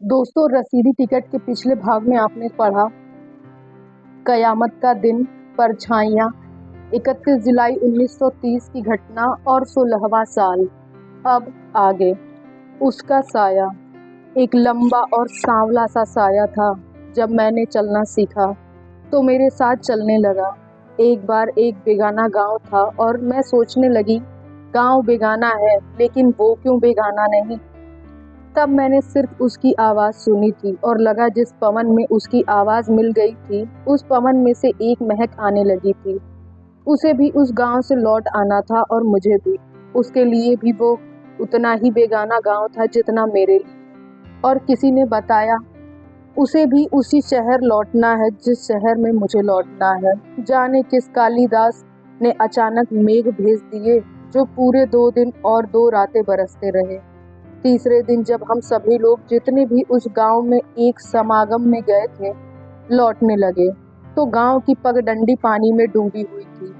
दोस्तों, रसीदी टिकट के पिछले भाग में आपने पढ़ा कयामत का दिन, परछाइयाँ, 31 जुलाई 1930 की घटना और 16वां साल। अब आगे। उसका साया एक लंबा और सांवला सा साया था। जब मैंने चलना सीखा तो मेरे साथ चलने लगा। एक बार एक बेगाना गांव था और मैं सोचने लगी, गांव बेगाना है लेकिन वो क्यों बेगाना नहीं। तब मैंने सिर्फ उसकी आवाज़ सुनी थी और लगा जिस पवन में उसकी आवाज़ मिल गई थी उस पवन में से एक महक आने लगी थी। उसे भी उस गांव से लौट आना था और मुझे भी। उसके लिए भी वो उतना ही बेगाना गांव था जितना मेरे लिए। और किसी ने बताया उसे भी उसी शहर लौटना है जिस शहर में मुझे लौटना है। जाने किस कालिदास ने अचानक मेघ भेज दिए जो पूरे 2 दिन और 2 रातें बरसते रहे। तीसरे दिन जब हम सभी लोग जितने भी उस गांव में एक समागम में गए थे लौटने लगे तो गांव की पगडंडी पानी में डूबी हुई थी।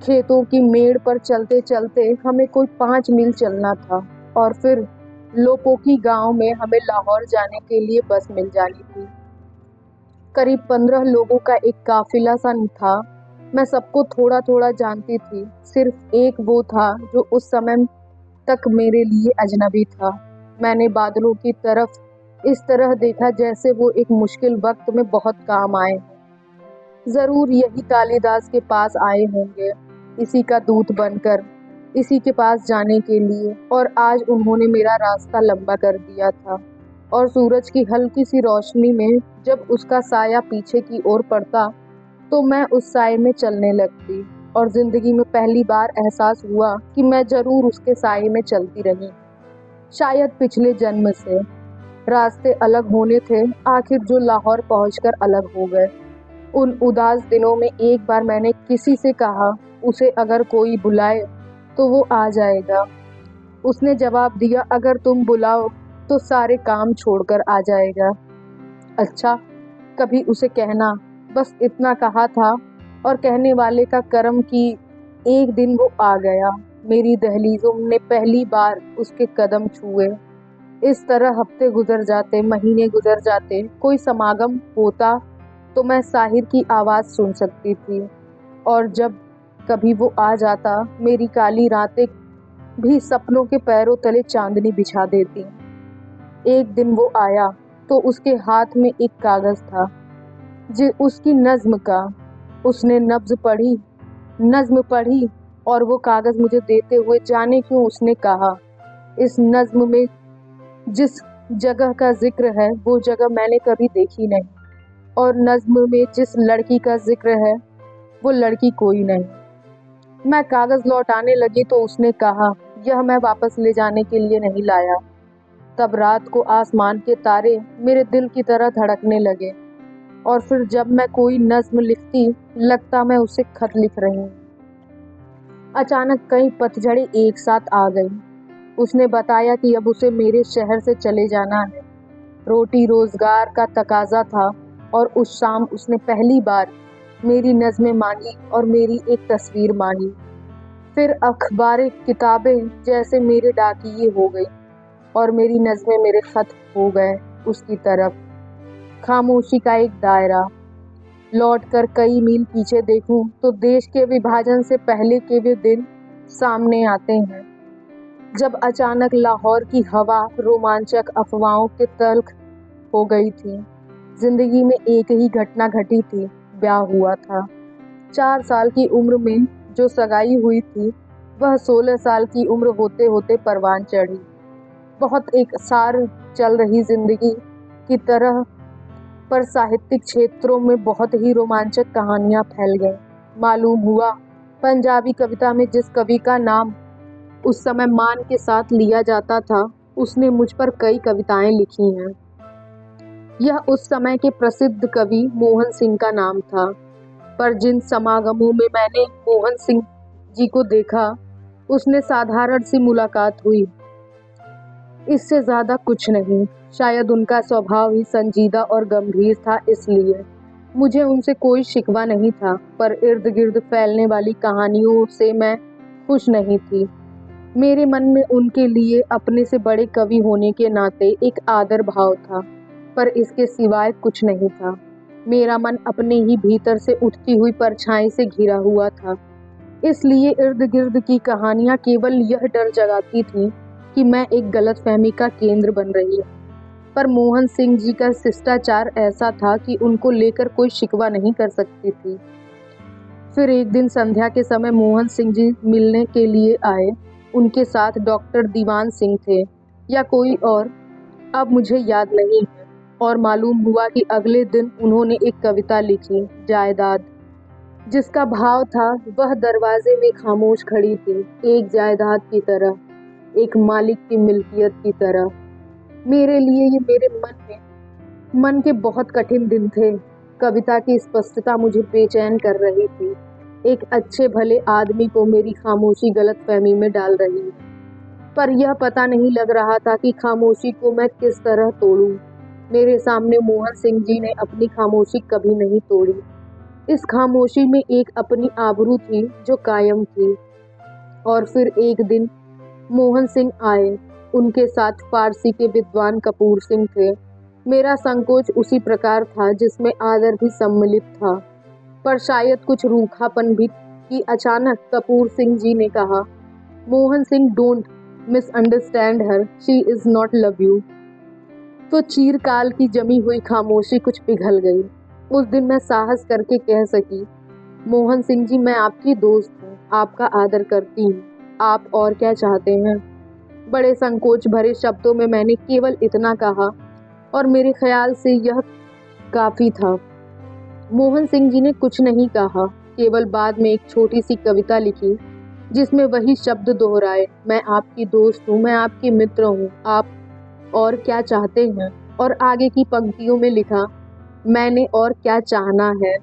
खेतों की मेड़ पर चलते चलते हमें कोई 5 मील चलना था और फिर लोपोकी गांव में हमें लाहौर जाने के लिए बस मिल जानी थी। करीब 15 लोगों का एक काफिला सा था। मैं सबको थोड़ा थोड़ा जानती थी। सिर्फ एक वो था जो उस समय तक मेरे लिए अजनबी था। मैंने बादलों की तरफ इस तरह देखा जैसे वो एक मुश्किल वक्त में बहुत काम आए। जरूर यही कालिदास के पास आए होंगे, इसी का दूत बनकर, इसी के पास जाने के लिए। और आज उन्होंने मेरा रास्ता लंबा कर दिया था। और सूरज की हल्की सी रोशनी में जब उसका साया पीछे की ओर पड़ता तो मैं उस साए में चलने लगती। और जिंदगी में पहली बार एहसास हुआ कि मैं जरूर उसके साए में चलती रही। शायद पिछले जन्म से। रास्ते अलग होने थे, आखिर जो लाहौर पहुंचकर अलग हो गए। उन उदास दिनों में एक बार मैंने किसी से कहा उसे अगर कोई बुलाए तो वो आ जाएगा। उसने जवाब दिया, अगर तुम बुलाओ तो सारे काम छोड़कर आ जाएगा। अच्छा, कभी उसे कहना। बस इतना कहा था और कहने वाले का कर्म कि एक दिन वो आ गया। मेरी दहलीजों ने पहली बार उसके कदम छुए। इस तरह हफ्ते गुजर जाते, महीने गुजर जाते। कोई समागम होता तो मैं साहिर की आवाज़ सुन सकती थी। और जब कभी वो आ जाता मेरी काली रातें भी सपनों के पैरों तले चांदनी बिछा देती। एक दिन वो आया तो उसके हाथ में एक कागज़ था जो उसकी नज्म का। उसने नज्म पढ़ी और वो कागज़ मुझे देते हुए जाने क्यों उसने कहा, इस नज्म में जिस जगह का जिक्र है वो जगह मैंने कभी देखी नहीं, और नज्म में जिस लड़की का जिक्र है वो लड़की कोई नहीं। मैं कागज़ लौटाने लगी तो उसने कहा, यह मैं वापस ले जाने के लिए नहीं लाया। तब रात को आसमान के तारे मेरे दिल की तरह धड़कने लगे। और फिर जब मैं कोई नज्म लिखती लगता मैं उसे खत लिख रही हूँ। अचानक कई पतझड़ें एक साथ आ गई। उसने बताया कि अब उसे मेरे शहर से चले जाना है। रोटी रोजगार का तकाजा था। और उस शाम उसने पहली बार मेरी नज़में मांगी और मेरी एक तस्वीर मांगी। फिर अखबारें किताबें जैसे मेरे डाकिये हो गई और मेरी नज़में मेरे खत हो गए उसकी तरफ। खामोशी का एक दायरा। लौट कर कई मील पीछे देखूं तो देश के विभाजन से पहले के वे दिन सामने आते हैं जब अचानक लाहौर की हवा रोमांचक अफवाहों के तल्ख हो गई थी। जिंदगी में एक ही घटना घटी थी, ब्याह हुआ था। 4 साल की उम्र में जो सगाई हुई थी वह 16 साल की उम्र होते होते परवान चढ़ी। बहुत एक सार चल रही जिंदगी की तरह, पर साहित्यिक क्षेत्रों में बहुत ही रोमांचक कहानियां फैल गईं। मालूम हुआ पंजाबी कविता में जिस कवि का नाम उस समय मान के साथ लिया जाता था उसने मुझ पर कई कविताएं लिखी हैं। यह उस समय के प्रसिद्ध कवि मोहन सिंह का नाम था। पर जिन समागमों में मैंने मोहन सिंह जी को देखा उसने साधारण सी मुलाकात हुई, इससे ज्यादा कुछ नहीं। शायद उनका स्वभाव ही संजीदा और गंभीर था, इसलिए मुझे उनसे कोई शिकवा नहीं था। पर इर्द गिर्द फैलने वाली कहानियों से मैं खुश नहीं थी। मेरे मन में उनके लिए अपने से बड़े कवि होने के नाते एक आदर भाव था, पर इसके सिवाय कुछ नहीं था। मेरा मन अपने ही भीतर से उठती हुई परछाई से घिरा हुआ था, इसलिए इर्द-गिर्द की कहानियां केवल यह डर जगाती थीं कि मैं एक गलतफहमी का केंद्र बन रही हूँ। पर मोहन सिंह जी का शिष्टाचार ऐसा था कि उनको लेकर कोई शिकवा नहीं कर सकती थी। फिर एक दिन संध्या के समय मोहन सिंह जी मिलने के लिए आए। उनके साथ डॉक्टर दीवान सिंह थे या कोई और, अब मुझे याद नहीं है। और मालूम हुआ कि अगले दिन उन्होंने एक कविता लिखी, जायदाद, जिसका भाव था वह दरवाजे में खामोश खड़ी थी, एक जायदाद की तरह, एक मालिक की मिल्कियत की तरह। मेरे लिए ये मेरे मन के बहुत कठिन दिन थे। कविता की स्पष्टता मुझे बेचैन कर रही थी। एक अच्छे भले आदमी को मेरी खामोशी गलतफहमी में डाल रही है, पर यह पता नहीं लग रहा था कि खामोशी को मैं किस तरह तोड़ूं। मेरे सामने मोहन सिंह जी ने अपनी खामोशी कभी नहीं तोड़ी। इस खामोशी में एक अपनी आबरू थी जो कायम थी। और फिर एक दिन मोहन सिंह आए। उनके साथ फारसी के विद्वान कपूर सिंह थे। मेरा संकोच उसी प्रकार था जिसमें आदर भी सम्मिलित था, पर शायद कुछ रूखापन भी, कि अचानक कपूर सिंह जी ने कहा, Mohan Singh, don't misunderstand her, she is not love you. तो चीरकाल की जमी हुई खामोशी कुछ पिघल गई। उस दिन मैं साहस करके कह सकी, मोहन सिंह जी, मैं आपकी दोस्त हूँ, आपका आदर करती हूँ, आप और क्या चाहते हैं। बड़े संकोच भरे शब्दों में मैंने केवल इतना कहा, और मेरे ख्याल से यह काफी था। मोहन सिंह जी ने कुछ नहीं कहा, केवल बाद में एक छोटी सी कविता लिखी जिसमें वही शब्द दोहराए, मैं आपकी दोस्त हूँ, मैं आपकी मित्र हूँ, आप और क्या चाहते हैं। और आगे की पंक्तियों में लिखा, मैंने और क्या चाहना है।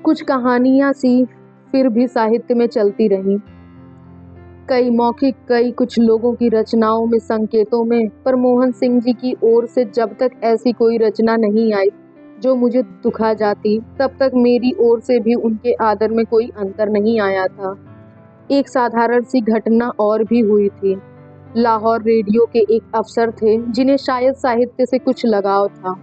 कुछ कहानियां सी फिर भी साहित्य में चलती रहीं, कई मौखिक, कई कुछ लोगों की रचनाओं में, संकेतों में, पर मोहन सिंह जी की ओर से जब तक ऐसी कोई रचना नहीं आई जो मुझे दुखा जाती, तब तक मेरी ओर से भी उनके आदर में कोई अंतर नहीं आया था। एक साधारण सी घटना और भी हुई थी। लाहौर रेडियो के एक अफसर थे जिन्हें शायद साहित्य से कुछ लगाव था।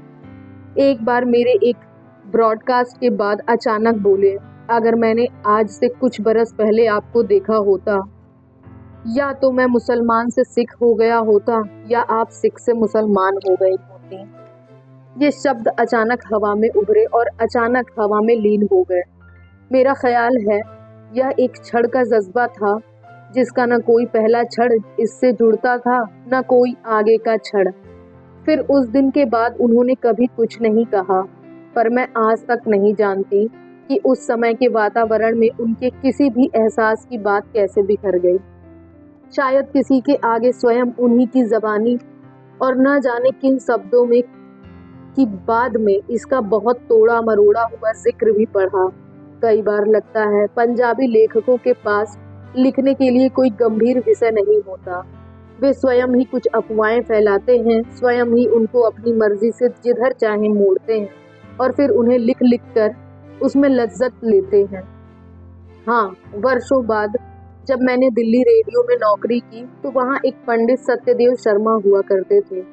एक बार मेरे एक ब्रॉडकास्ट के बाद अचानक बोले, अगर मैंने आज से कुछ बरस पहले आपको देखा होता, या तो मैं मुसलमान से सिख हो गया होता या आप सिख से मुसलमान हो गई होती। ये शब्द अचानक हवा में उभरे और अचानक हवा में लीन हो गए। मेरा ख्याल है यह एक क्षण का जज्बा था जिसका न कोई पहला क्षण इससे जुड़ता था, न कोई आगे का क्षण। फिर उस दिन के बाद उन्होंने कभी कुछ नहीं कहा, पर मैं आज तक नहीं जानती कि उस समय के वातावरण में उनके किसी भी एहसास की बात कैसे बिखर गई। शायद किसी के आगे स्वयं उन्हीं की ज़बानी और न जाने किन शब्दों में, कि बाद में इसका बहुत तोड़ा मरोड़ा हुआ जिक्र भी पढ़ा। कई बार लगता है पंजाबी लेखकों के पास लिखने के लिए कोई गंभीर विषय नहीं होता। वे स्वयं ही कुछ अफवाहें फैलाते हैं, स्वयं ही उनको अपनी मर्जी से जिधर चाहे मोड़ते हैं और फिर उन्हें लिख लिख कर उसमें लज्जत लेते हैं। हाँ, वर्षों बाद जब मैंने दिल्ली रेडियो में नौकरी की तो वहाँ एक पंडित सत्यदेव शर्मा हुआ करते थे,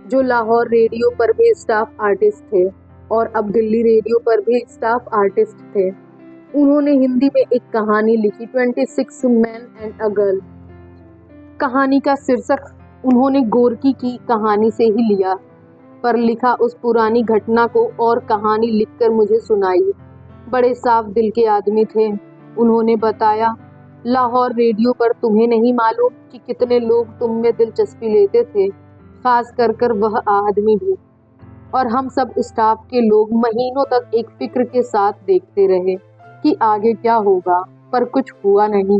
जो लाहौर रेडियो पर भी स्टाफ आर्टिस्ट थे और अब दिल्ली रेडियो पर भी स्टाफ आर्टिस्ट थे। उन्होंने हिंदी में एक कहानी लिखी, 26 मैन एंड अ गर्ल। कहानी का शीर्षक उन्होंने गोरकी की कहानी से ही लिया, पर लिखा उस पुरानी घटना को और कहानी लिखकर मुझे सुनाई। बड़े साफ दिल के आदमी थे। उन्होंने बताया, लाहौर रेडियो पर तुम्हें नहीं मालूम कि कितने लोग तुम में दिलचस्पी लेते थे, खास कर वह आदमी भी। और हम सब स्टाफ के लोग महीनों तक एक फिक्र के साथ देखते रहे कि आगे क्या होगा, पर कुछ हुआ नहीं।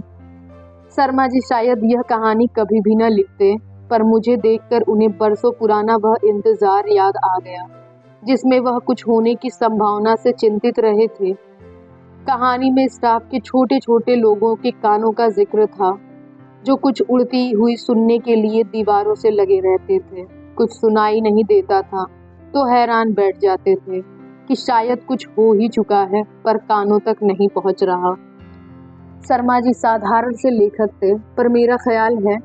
शर्मा जी शायद यह कहानी कभी भी न लिखते, पर मुझे देखकर उन्हें बरसों पुराना वह इंतजार याद आ गया जिसमें वह कुछ होने की संभावना से चिंतित रहे थे। कहानी में स्टाफ के छोटे छोटे लोगों के कानों का जिक्र था, जो कुछ उड़ती हुई सुनने के लिए दीवारों से लगे रहते थे। कुछ सुनाई नहीं देता था तो हैरान बैठ जाते थे कि शायद कुछ हो ही चुका है पर कानों तक नहीं पहुंच रहा। शर्मा जी साधारण से लेखक थे, पर मेरा ख्याल है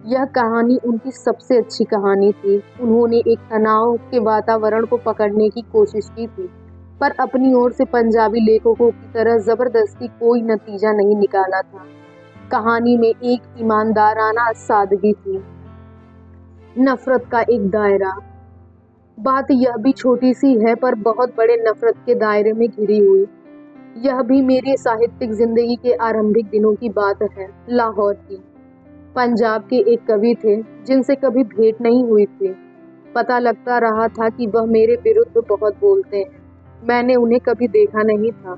यह कहानी उनकी सबसे अच्छी कहानी थी। उन्होंने एक तनाव के वातावरण को पकड़ने की कोशिश की थी, पर अपनी ओर से पंजाबी लेखकों की तरह जबरदस्ती कोई नतीजा नहीं निकाला था। कहानी में एक ईमानदाराना सादगी थी, नफरत का एक दायरा। बात यह भी छोटी सी है, पर बहुत बड़े नफरत के दायरे में घिरी हुई। यह भी मेरी साहित्यिक जिंदगी के आरंभिक दिनों की बात है, लाहौर की। पंजाब के एक कवि थे जिनसे कभी भेंट नहीं हुई थी। पता लगता रहा था कि वह मेरे विरुद्ध बहुत बोलते हैं। मैंने उन्हें कभी देखा नहीं था,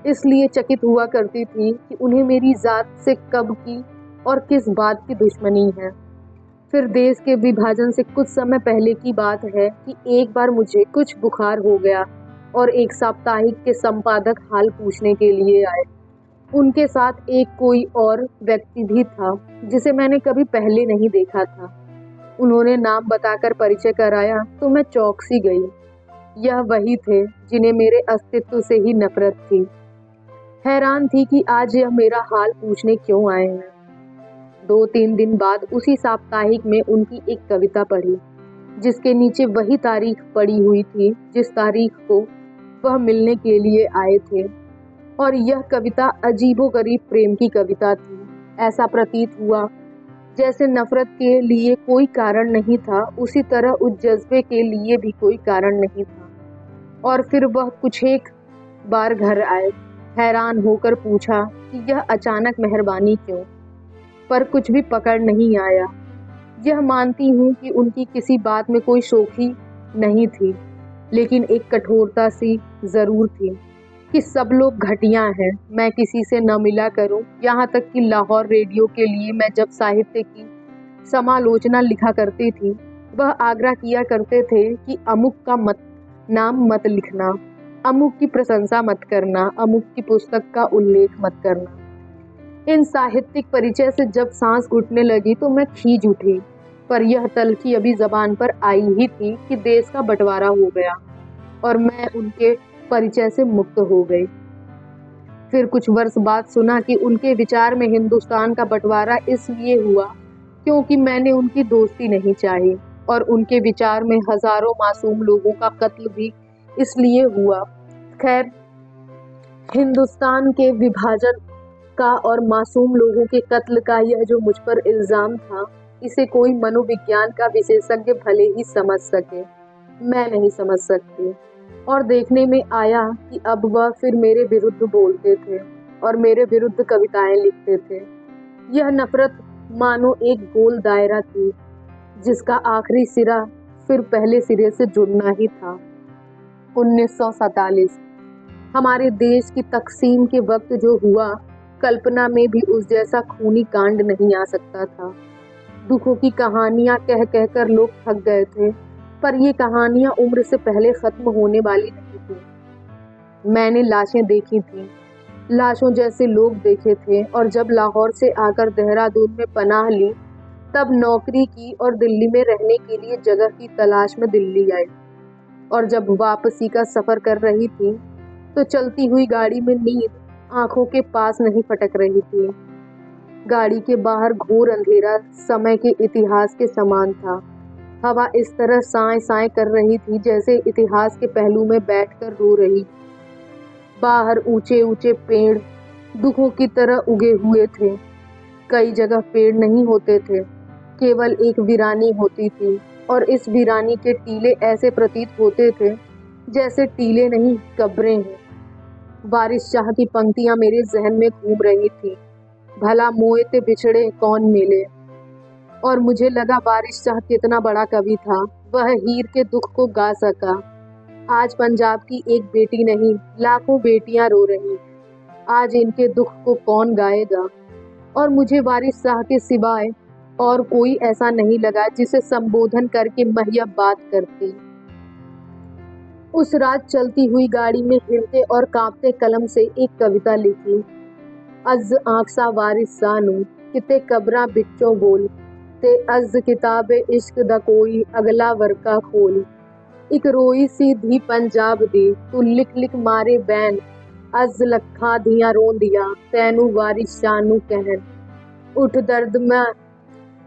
इसलिए चकित हुआ करती थी कि उन्हें मेरी जात से कब की और किस बात की दुश्मनी है। फिर देश के विभाजन से कुछ समय पहले की बात है कि एक बार मुझे कुछ बुखार हो गया और एक साप्ताहिक के संपादक हाल पूछने के लिए आए। उनके साथ एक कोई और व्यक्ति भी था जिसे मैंने कभी पहले नहीं देखा था। उन्होंने नाम बताकर परिचय कराया तो मैं चौंक सी गई। यह वही थे जिन्हें मेरे अस्तित्व से ही नफरत थी। हैरान थी कि आज यह मेरा हाल पूछने क्यों आए हैं। 2-3 दिन बाद उसी साप्ताहिक में उनकी एक कविता पढ़ी, जिसके नीचे वही तारीख पड़ी हुई थी जिस तारीख को वह मिलने के लिए आए थे। और यह कविता अजीबोगरीब प्रेम की कविता थी। ऐसा प्रतीत हुआ जैसे नफरत के लिए कोई कारण नहीं था, उसी तरह उस जज्बे के लिए भी कोई कारण नहीं था। और फिर वह कुछ एक बार घर आए, हैरान होकर पूछा कि यह अचानक मेहरबानी क्यों, पर कुछ भी पकड़ नहीं आया। यह मानती हूँ कि उनकी किसी बात में कोई शोखी नहीं थी, लेकिन एक कठोरता सी जरूर थी कि सब लोग घटिया हैं, मैं किसी से न मिला करूं। यहाँ तक कि लाहौर रेडियो के लिए मैं जब साहित्य की समालोचना लिखा करती थी, वह आग्रह किया करते थे कि अमुक का नाम मत लिखना, अमुक की प्रशंसा मत करना, अमुक की पुस्तक का उल्लेख मत करना। इन साहित्यिक परिचय से जब सांस घुटने लगी तो मैं खींच उठी, पर यह तलखी अभी जबान पर आई ही थी कि देश का बंटवारा हो गया और मैं उनके परिचय से मुक्त हो गई। फिर कुछ वर्ष बाद सुना कि उनके विचार में हिंदुस्तान का बंटवारा इसलिए हुआ क्योंकि मैंने उनकी दोस्ती नहीं चाही, और उनके विचार में हजारों मासूम लोगों का कत्ल भी इसलिए हुआ। खैर, हिंदुस्तान के विभाजन का और मासूम लोगों के कत्ल का यह जो मुझ पर इल्जाम था, इसे कोई मनोविज्ञान का विशेषज्ञ भले ही समझ सके, मैं नहीं समझ सकती। और देखने में आया कि अब वह फिर मेरे विरुद्ध बोलते थे और मेरे विरुद्ध कविताएं लिखते थे। यह नफरत मानो एक गोल दायरा थी जिसका आखिरी सिरा फिर पहले सिरे से जुड़ना ही था। 1947 हमारे देश की तकसीम के वक्त जो हुआ, कल्पना में भी उस जैसा खूनी कांड नहीं आ सकता था। दुखों की कहानियां कह कहकर लोग थक गए थे, पर ये कहानियां उम्र से पहले खत्म होने वाली नहीं थी। मैंने लाशें देखी थी, लाशों जैसे लोग देखे थे, और जब लाहौर से आकर देहरादून में पनाह ली, तब नौकरी की और दिल्ली में रहने के लिए जगह की तलाश में दिल्ली आई। और जब वापसी का सफर कर रही थी तो चलती हुई गाड़ी में नींद आंखों के पास नहीं फटक रही थी। गाड़ी के बाहर घोर अंधेरा समय के इतिहास के समान था। हवा इस तरह साए साए कर रही थी जैसे इतिहास के पहलू में बैठकर रो रही। बाहर ऊंचे ऊंचे पेड़ दुखों की तरह उगे हुए थे। कई जगह पेड़ नहीं होते थे, केवल एक वीरानी होती थी, और इस वीरानी के टीले ऐसे प्रतीत होते थे जैसे टीले नहीं, कब्रें हैं। वारिस शाह की पंक्तियां मेरे जहन में घूम रही थी, भला मोए ते बिछड़े कौन मिले। और मुझे लगा वारिस शाह कितना बड़ा कवि था, वह हीर के दुख को गा सका। आज पंजाब की एक बेटी नहीं, लाखों बेटियां रो रही। आज इनके दुख को कौन गाएगा। और मुझे वारिस शाह के सिवाय और कोई ऐसा नहीं लगा जिसे संबोधन करके महिया बात करती। उस रात चलती हुई गाड़ी में हिलते और कांपते कलम से एक कविता लिखी। अज आंखसा वारिस सानू किते कबरां बिच्चों बोल, ते अज किताबे इश्क दा कोई अगला वर्का खोल। इक रोई सी धी पंजाब दी, तू लिख लिख मारे बैन, अज लखा दियां रोंदियां तैनू वारिस शाह नू कहन, उठ दर्द मैं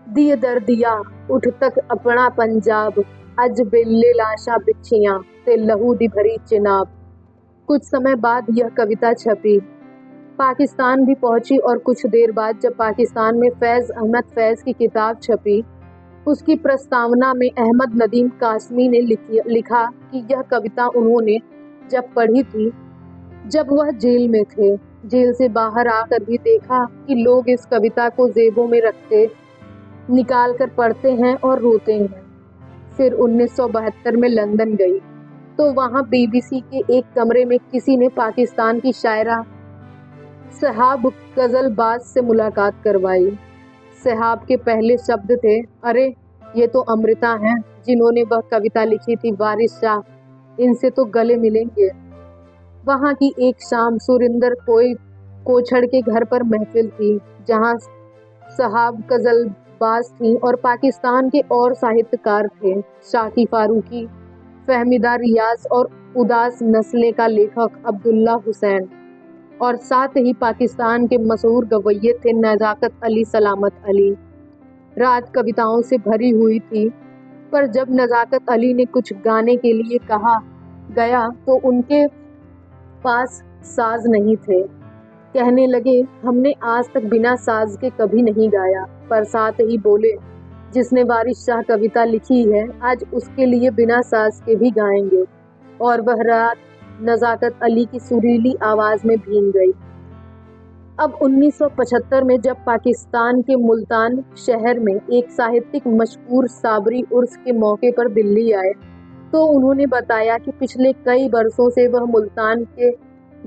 दिए दर्दिया उठ तक अपना पंजाब, अज बेले लाशा बिछियां ते लहू दी भरी चिनाब। कुछ समय बाद यह कविता छपी, पाकिस्तान भी पहुंची और कुछ देर बाद जब पाकिस्तान में फैज़ अहमद फैज़ की किताब छपी, उसकी प्रस्तावना में अहमद नदीम कासमी ने लिखा कि यह कविता उन्होंने जब पढ़ी थी जब वह जेल में थे। जेल से बाहर आकर भी देखा कि लोग इस कविता को जेबों में रखते, निकाल कर पढ़ते हैं और रोते हैं। फिर 1972 में लंदन गई तो वहाँ बीबीसी के एक कमरे में किसी ने पाकिस्तान की शायरा सहाब गजलबाज से मुलाकात करवाई। सहाब के पहले शब्द थे, अरे ये तो अमृता हैं जिन्होंने वह कविता लिखी थी वारिस शाह, इनसे तो गले मिलेंगे। वहाँ की एक शाम सुरिंदर कोछड़ के घर पर महफिल थी जहाँ सहाब गजलबाज थी और पाकिस्तान के और साहित्यकार थे, शाकी फारूकी, फहमीदा रियाज और उदास नस्ले का लेखक अब्दुल्ला हुसैन, और साथ ही पाकिस्तान के मशहूर गवैये थे नजाकत अली, सलामत अली। रात कविताओं से भरी हुई थी, पर जब नजाकत अली ने कुछ गाने के लिए कहा गया तो उनके पास साज नहीं थे। कहने लगे, हमने आज तक बिना साज के कभी नहीं गाया, पर साथ ही बोले, जिसने वारिस शाह कविता लिखी है आज उसके लिए बिना साज के भी गाएंगे। और वह रात नजाकत अली की सुरीली आवाज में भीग गई। अब 1975 में जब पाकिस्तान के मुल्तान शहर में एक साहित्यिक मशहूर साबरी उर्स के मौके पर दिल्ली आए तो उन्होंने बताया कि पिछले कई वर्षों से वह मुल्तान के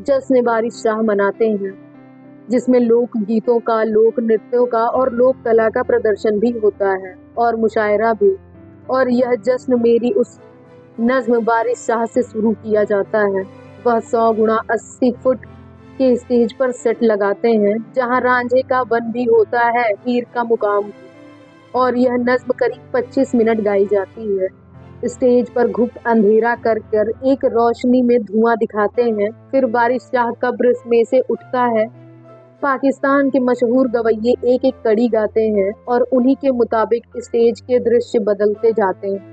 जश्न वारिस शाह मनाते हैं, जिसमें लोक गीतों का, लोक नृत्यों का और लोक कला का प्रदर्शन भी होता है और मुशायरा भी। और यह जश्न मेरी उस नज्म वारिस शाह से शुरू किया जाता है। वह 100 गुणा 80 फुट के स्टेज पर सेट लगाते हैं जहां रांझे का वन भी होता है, हीर का मुकाम भी। और यह नज्म करीब 25 मिनट गाई जाती है। स्टेज पर घुप अंधेरा कर कर एक रोशनी में धुआं दिखाते हैं, फिर वारिस शाह कब्र में से उठता है। पाकिस्तान के मशहूर गवैये एक एक कड़ी गाते हैं और उन्हीं के मुताबिक स्टेज के दृश्य बदलते जाते हैं।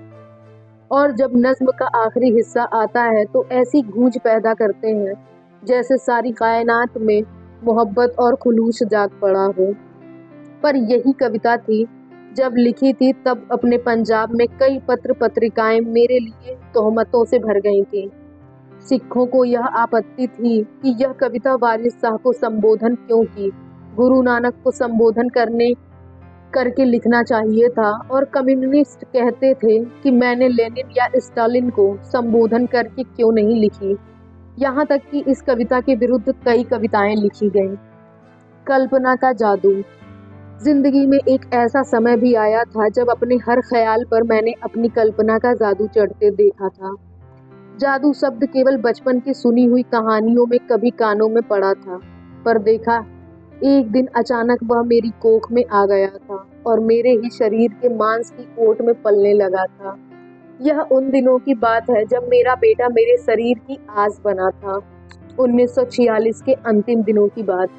और जब नज्म का आखिरी हिस्सा आता है तो ऐसी गूंज पैदा करते हैं जैसे सारी कायनात में मोहब्बत और खुलूस जाग पड़ा हो। पर यही कविता थी जब लिखी थी तब अपने पंजाब में कई पत्र पत्रिकाएं मेरे लिए तोहमतों से भर गई थी। सिखों को यह आपत्ति थी कि यह कविता वारिस शाह को संबोधन क्यों की, गुरु नानक को संबोधन करके लिखना चाहिए था। और कम्युनिस्ट कहते थे कि मैंने लेनिन या स्टालिन को संबोधन करके क्यों नहीं लिखी। यहाँ तक कि इस कविता के विरुद्ध कई कविताएं लिखी गईं। कल्पना का जादू। जिंदगी में एक ऐसा समय भी आया था जब अपने हर ख्याल पर मैंने अपनी कल्पना का जादू चढ़ते देखा था। जादू शब्द केवल बचपन की सुनी हुई कहानियों में कभी कानों में पड़ा था, पर देखा एक दिन अचानक वह मेरी कोख में आ गया था और मेरे ही शरीर के मांस की ओट में पलने लगा था। यह उन दिनों की बात है जब मेरा बेटा मेरे शरीर की आस बना था। 1946 के अंतिम दिनों की बात।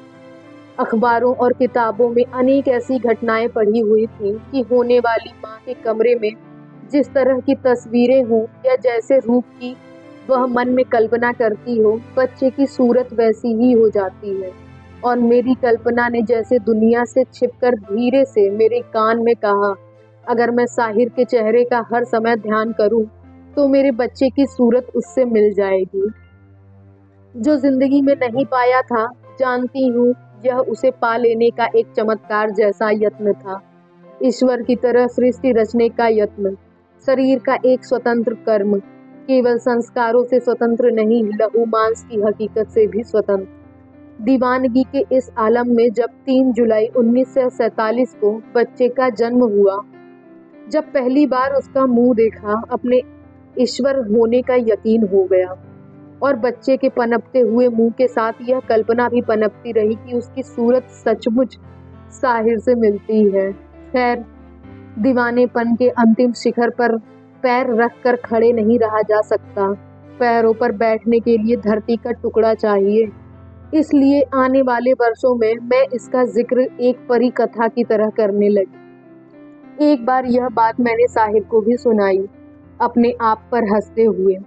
अखबारों और किताबों में अनेक ऐसी घटनाएं पढ़ी हुई थी कि होने वाली माँ के कमरे में जिस तरह की तस्वीरें हों या जैसे रूप की वह मन में कल्पना करती हो, बच्चे की सूरत वैसी ही हो जाती है। और मेरी कल्पना ने जैसे दुनिया से छिपकर धीरे से मेरे कान में कहा, अगर मैं साहिर के चेहरे का हर समय ध्यान करूं तो मेरे बच्चे की सूरत उससे मिल जाएगी। जो जिंदगी में नहीं पाया था, जानती हूँ यह उसे पा लेने का एक चमत्कार जैसा यत्न था। ईश्वर की तरह सृष्टि रचने का यत्न, शरीर का एक स्वतंत्र कर्म, केवल संस्कारों से स्वतंत्र नहीं, लहू मांस की हकीकत से भी स्वतंत्र। दीवानगी के इस आलम में जब 3 जुलाई 1947 को बच्चे का जन्म हुआ, जब पहली बार उसका मुंह देखा, अपने ईश्वर होने का यकीन हो गया। और बच्चे के पनपते हुए मुंह के साथ यह कल्पना भी पनपती रही कि उसकी सूरत सचमुच साहिर से मिलती है। खैर, दीवानेपन के अंतिम शिखर पर पैर रख कर खड़े नहीं रहा जा सकता, पैरों पर बैठने के लिए धरती का टुकड़ा चाहिए। इसलिए आने वाले वर्षों में मैं इसका जिक्र एक परी कथा की तरह करने लगी। एक बार यह बात मैंने साहिर को भी सुनाई, अपने आप पर हंसते हुए।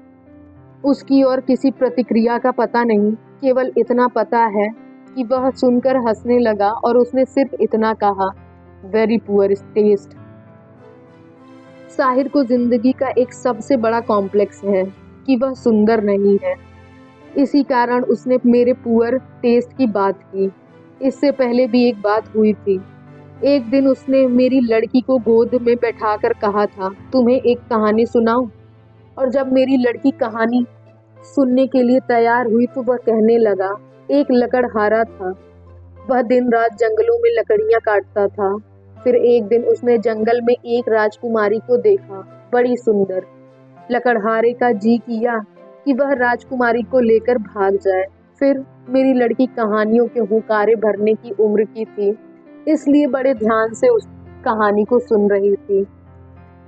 उसकी और किसी प्रतिक्रिया का पता नहीं, केवल इतना पता है कि वह सुनकर हंसने लगा और उसने सिर्फ इतना कहा, वेरी पुअर टेस्ट। साहिर को जिंदगी का एक सबसे बड़ा कॉम्प्लेक्स है कि वह सुंदर नहीं है। इसी कारण उसने मेरे पुअर टेस्ट की बात की। इससे पहले भी एक बात हुई थी। एक दिन उसने मेरी लड़की को गोद में बैठाकर कहा था, तुम्हें एक कहानी सुनाऊं? और जब मेरी लड़की कहानी सुनने के लिए तैयार हुई तो वह कहने लगा, एक लकड़हारा था। वह दिन रात जंगलों में लकड़ियां काटता था। फिर एक दिन उसने जंगल में एक राजकुमारी को देखा, बड़ी सुंदर। लकड़हारे का जी किया कि वह राजकुमारी को लेकर भाग जाए। फिर मेरी लड़की कहानियों के हुंकारे भरने की उम्र की थी, इसलिए बड़े ध्यान से उस कहानी को सुन रही थी।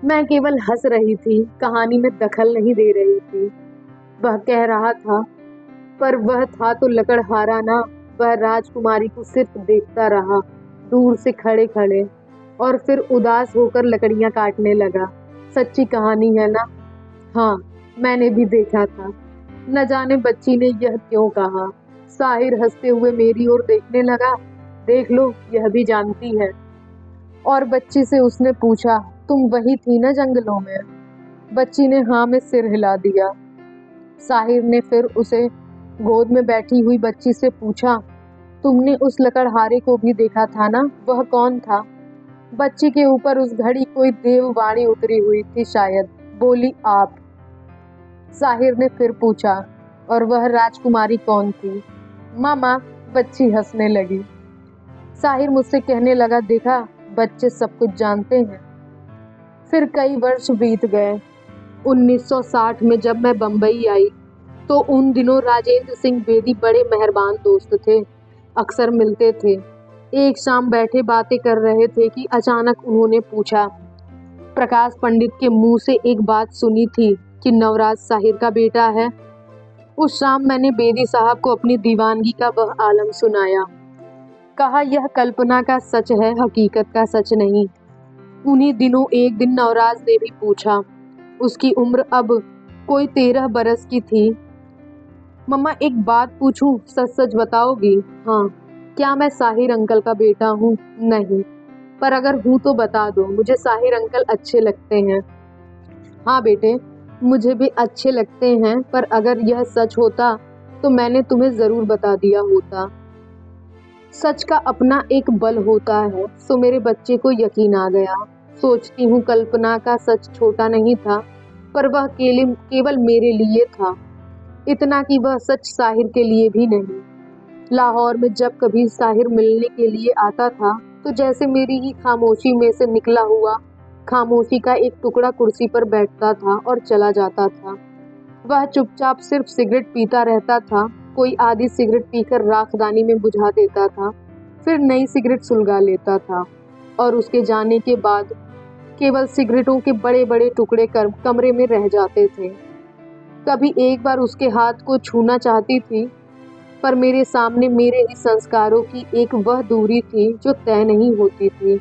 मैं केवल हंस रही थी, कहानी में दखल नहीं दे रही थी। वह कह रहा था, पर वह था तो लकड़हारा ना। वह राजकुमारी को सिर्फ देखता रहा, दूर से खड़े खड़े, और फिर उदास होकर लकड़ियां काटने लगा। सच्ची कहानी है ना? हाँ, मैंने भी देखा था। न जाने बच्ची ने यह क्यों कहा। साहिर हंसते हुए मेरी ओर देखने लगा, देख लो, यह भी जानती है। और बच्ची से उसने पूछा, तुम वही थी ना जंगलों में? बच्ची ने हाँ में सिर हिला दिया। साहिर ने फिर उसे गोद में बैठी हुई बच्ची से पूछा, तुमने उस लकड़हारे को भी देखा था ना? वह कौन था? बच्ची के ऊपर उस घड़ी कोई देववाणी उतरी हुई थी शायद। बोली, आप। साहिर ने फिर पूछा, और वह राजकुमारी कौन थी? मामा। बच्ची हंसने लगी। साहिर मुझसे कहने लगा, देखा, बच्चे सब कुछ जानते हैं। फिर कई वर्ष बीत गए। 1960 में जब मैं बम्बई आई तो उन दिनों राजेंद्र सिंह बेदी बड़े मेहरबान दोस्त थे, अक्सर मिलते थे। एक शाम बैठे बातें कर रहे थे कि अचानक उन्होंने पूछा, प्रकाश पंडित के मुंह से एक बात सुनी थी कि नवराज साहिर का बेटा है। उस शाम मैंने बेदी साहब को अपनी दीवानगी का वह आलम सुनाया। कहा, यह कल्पना का सच है, हकीकत का सच नहीं। उन्हीं दिनों एक दिन नवराज ने भी पूछा। उसकी उम्र अब कोई 13 बरस की थी। मम्मा, एक बात पूछूं, सच सच बताओगी? हाँ। क्या मैं साहिर अंकल का बेटा हूँ? नहीं। पर अगर हूँ तो बता दो, मुझे साहिर अंकल अच्छे लगते हैं। हाँ बेटे, मुझे भी अच्छे लगते हैं, पर अगर यह सच होता तो मैंने तुम्हें जरूर बता दिया होता। सच का अपना एक बल होता है। सो मेरे बच्चे को यकीन आ गया। सोचती हूँ कल्पना का सच छोटा नहीं था, पर वह केवल मेरे लिए था। इतना कि वह सच साहिर के लिए भी नहीं। लाहौर में जब कभी साहिर मिलने के लिए आता था तो जैसे मेरी ही खामोशी में से निकला हुआ खामोशी का एक टुकड़ा कुर्सी पर बैठता था और चला जाता था। वह चुपचाप सिर्फ सिगरेट पीता रहता था। कोई आधी सिगरेट पीकर राखदानी में बुझा देता था, फिर नई सिगरेट सुलगा लेता था, और उसके जाने के बाद केवल सिगरेटों के बड़े बड़े टुकड़े कमरे में रह जाते थे। कभी एक बार उसके हाथ को छूना चाहती थी, पर मेरे सामने मेरे ही संस्कारों की एक वह दूरी थी जो तय नहीं होती थी।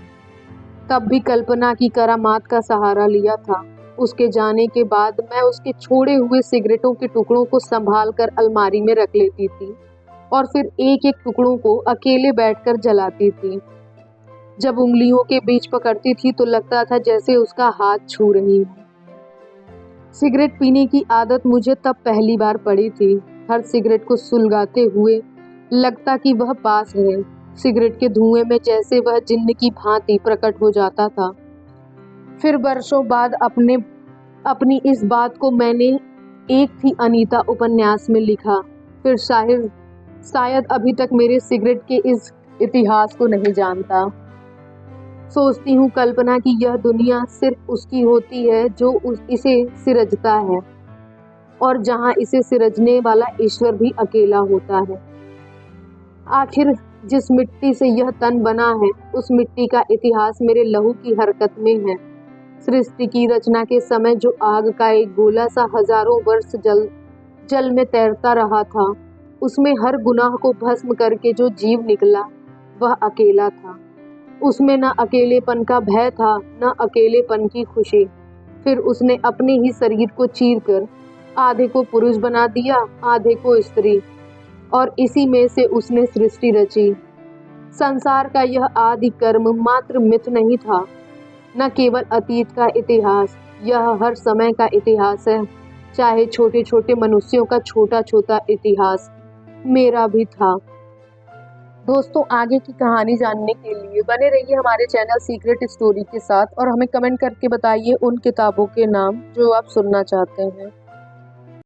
तब भी कल्पना की करामात का सहारा लिया था। उसके जाने के बाद मैं उसके छोड़े हुए सिगरेटों के टुकड़ों को संभाल कर अलमारी में रख लेती थी और फिर एक एक टुकड़ों को अकेले बैठकर जलाती थी। जब उंगलियों के बीच पकड़ती थी तो लगता था जैसे उसका हाथ छू रही हूँ। सिगरेट पीने की आदत मुझे तब पहली बार पड़ी थी। हर सिगरेट को सुलगाते हुए लगता कि वह पास है। सिगरेट के धुएं में जैसे वह जिन्न की भांति प्रकट हो जाता था। फिर वर्षों बाद अपनी इस बात को मैंने एक थी अनीता उपन्यास में लिखा। फिर शायद अभी तक मेरे सिगरेट के इस इतिहास को नहीं जानता। सोचती हूँ कल्पना की यह दुनिया सिर्फ उसकी होती है जो इसे सिरजता है, और जहाँ इसे सिरजने वाला ईश्वर भी अकेला होता है। आखिर जिस मिट्टी से यह तन बना है उस मिट्टी का इतिहास मेरे लहू की हरकत में है। सृष्टि की रचना के समय जो आग का एक गोला सा हजारों वर्ष जल में तैरता रहा था। उसमें हर गुनाह को भस्म करके जो जीव निकला वह अकेला था। उसमें न अकेलेपन का भय था, न अकेलेपन की खुशी। फिर उसने अपने ही शरीर को चीरकर आधे को पुरुष बना दिया, आधे को स्त्री, और इसी में से उसने सृष्टि रची। संसार का यह आदि कर्म मात्र मिथ नहीं था, न केवल अतीत का इतिहास, यह हर समय का इतिहास है। चाहे छोटे छोटे मनुष्यों का छोटा छोटा इतिहास मेरा भी था। दोस्तों, आगे की कहानी जानने के लिए बने रहिए हमारे चैनल सीक्रेट स्टोरी के साथ और हमें कमेंट करके बताइए उन किताबों के नाम जो आप सुनना चाहते हैं।